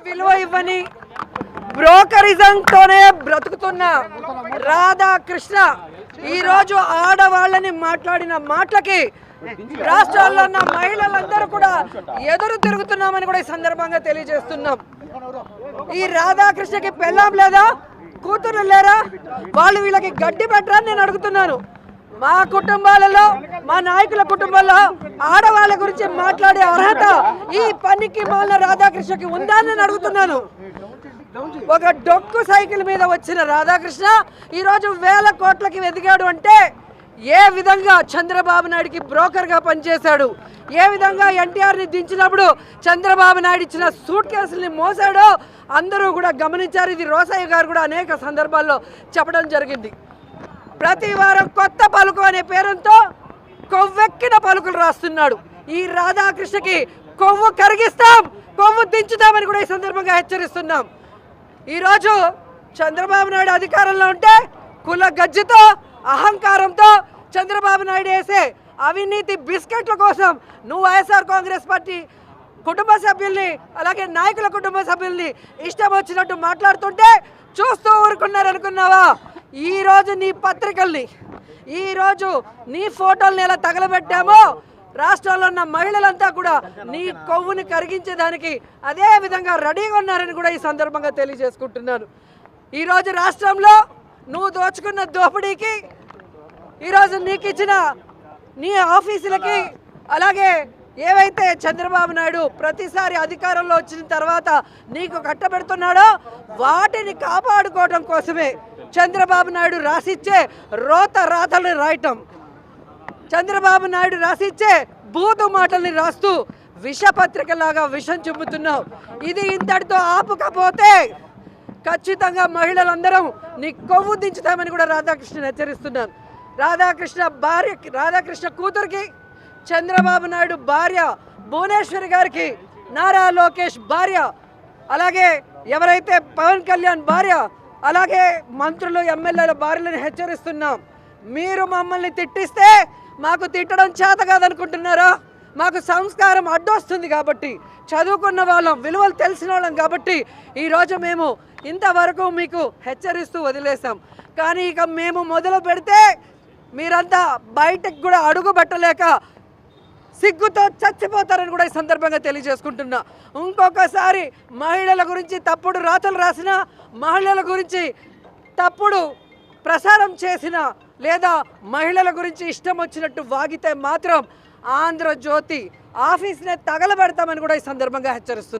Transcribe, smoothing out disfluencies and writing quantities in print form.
విలువ ఇవ్వని బ్రోకరిజంతోనే బ్రతుకుతున్న రాధాకృష్ణ ఈరోజు ఆడవాళ్ళని మాట్లాడిన మాటలకి రాష్ట్రాల్లో ఉన్న మహిళలందరూ కూడా ఎదురు తిరుగుతున్నామని కూడా ఈ సందర్భంగా తెలియజేస్తున్నాం. ఈ రాధాకృష్ణకి పెళ్ళాం లేదా, కూతురు లేరా? వాళ్ళు వీళ్ళకి గడ్డి పెట్టరని నేను అడుగుతున్నాను. మా కుటుంబాలలో, మా నాయకుల కుటుంబాల్లో ఆడవాళ్ళ గురించి మాట్లాడే అర్హత ఈ పనికి మాలిన రాధాకృష్ణకి ఉందా అని నేను అడుగుతున్నాను. ఒక డొక్కు సైకిల్ మీద వచ్చిన రాధాకృష్ణ ఈరోజు వేల కోట్లకి ఎదిగాడు అంటే ఏ విధంగా చంద్రబాబు నాయుడికి బ్రోకర్గా పనిచేశాడు, ఏ విధంగా ఎన్టీఆర్ని దించినప్పుడు చంద్రబాబు నాయుడు ఇచ్చిన సూట్ కేసుల్ని మోసాడో అందరూ కూడా గమనించారు. ఇది రోసయ్య గారు కూడా అనేక సందర్భాల్లో చెప్పడం జరిగింది. ప్రతి వారం కొత్త పలుకు అనే పేరుతో కొవ్వెక్కిన పలుకులు రాస్తున్నాడు. ఈ రాధాకృష్ణకి కొవ్వు కరిగిస్తాం, కొవ్వు దించుతామని కూడా ఈ సందర్భంగా హెచ్చరిస్తున్నాం. ఈరోజు చంద్రబాబు నాయుడు అధికారంలో ఉంటే కుల గజ్జితో, అహంకారంతో చంద్రబాబు నాయుడు వేసే అవినీతి బిస్కెట్ల కోసం నువ్వు వైఎస్ఆర్ కాంగ్రెస్ పార్టీ కుటుంబ సభ్యుల్ని, అలాగే నాయకుల కుటుంబ సభ్యుల్ని ఇష్టం వచ్చినట్టు మాట్లాడుతుంటే చూస్తూ ఊరుకున్నారనుకున్నావా? ఈరోజు నీ పత్రికల్ని, ఈరోజు నీ ఫోటోల్ని ఎలా తగలబెట్టామో రాష్ట్రంలో ఉన్న మహిళలంతా కూడా నీ కొవ్వుని కరిగించేదానికి అదే విధంగా రెడీగా ఉన్నారని కూడా ఈ సందర్భంగా తెలియజేసుకుంటున్నాను. ఈరోజు రాష్ట్రంలో నువ్వు దోచుకున్న దోపిడీకి, ఈరోజు నీకు ఇచ్చిన నీ ఆఫీసులకి, అలాగే ఏవైతే చంద్రబాబు నాయుడు ప్రతిసారి అధికారంలో వచ్చిన తర్వాత నీకు కట్టబెడుతున్నాడో వాటిని కాపాడుకోవడం కోసమే చంద్రబాబు నాయుడు రాసిచ్చే రాతల్ని రాయటం, చంద్రబాబు నాయుడు రాసిచ్చే బూతు మాటల్ని రాస్తూ విషపత్రికలాగా విషం చిమ్ముతున్నావు. ఇది ఇంతటితో ఆపుకపోతే ఖచ్చితంగా మహిళలందరం నీ కొవ్వు దించుతామని కూడా రాధాకృష్ణ హెచ్చరిస్తున్నాను. రాధాకృష్ణ కూతురికి చంద్రబాబు నాయుడు భార్య భువనేశ్వరి గారికి, నారా లోకేష్ భార్య, అలాగే ఎవరైతే పవన్ కళ్యాణ్ భార్య, అలాగే మంత్రులు, ఎమ్మెల్యేల భార్యలను హెచ్చరిస్తున్నాం. మీరు మమ్మల్ని తిట్టిస్తే మాకు తిట్టడం చేత కాదనుకుంటున్నారా? మాకు సంస్కారం అడ్డొస్తుంది కాబట్టి, చదువుకున్న వాళ్ళం, విలువలు తెలిసిన వాళ్ళం కాబట్టి ఈరోజు మేము ఇంతవరకు మీకు హెచ్చరిస్తూ వదిలేసాం. కానీ ఇక మేము మొదలు పెడితే మీరంతా బయటకు కూడా అడుగు పెట్టలేక సిగ్గుతో చచ్చిపోతారని కూడా ఈ సందర్భంగా తెలియజేసుకుంటున్నా. ఇంకొకసారి మహిళల గురించి తప్పుడు రాతలు రాసిన, మహిళల గురించి తప్పుడు ప్రసారం చేసిన, లేదా మహిళల గురించి ఇష్టం వచ్చినట్టు వాగితే మాత్రం ఆంధ్రజ్యోతి ఆఫీస్నే తగలబెడతామని కూడా ఈ సందర్భంగా హెచ్చరిస్తుంది.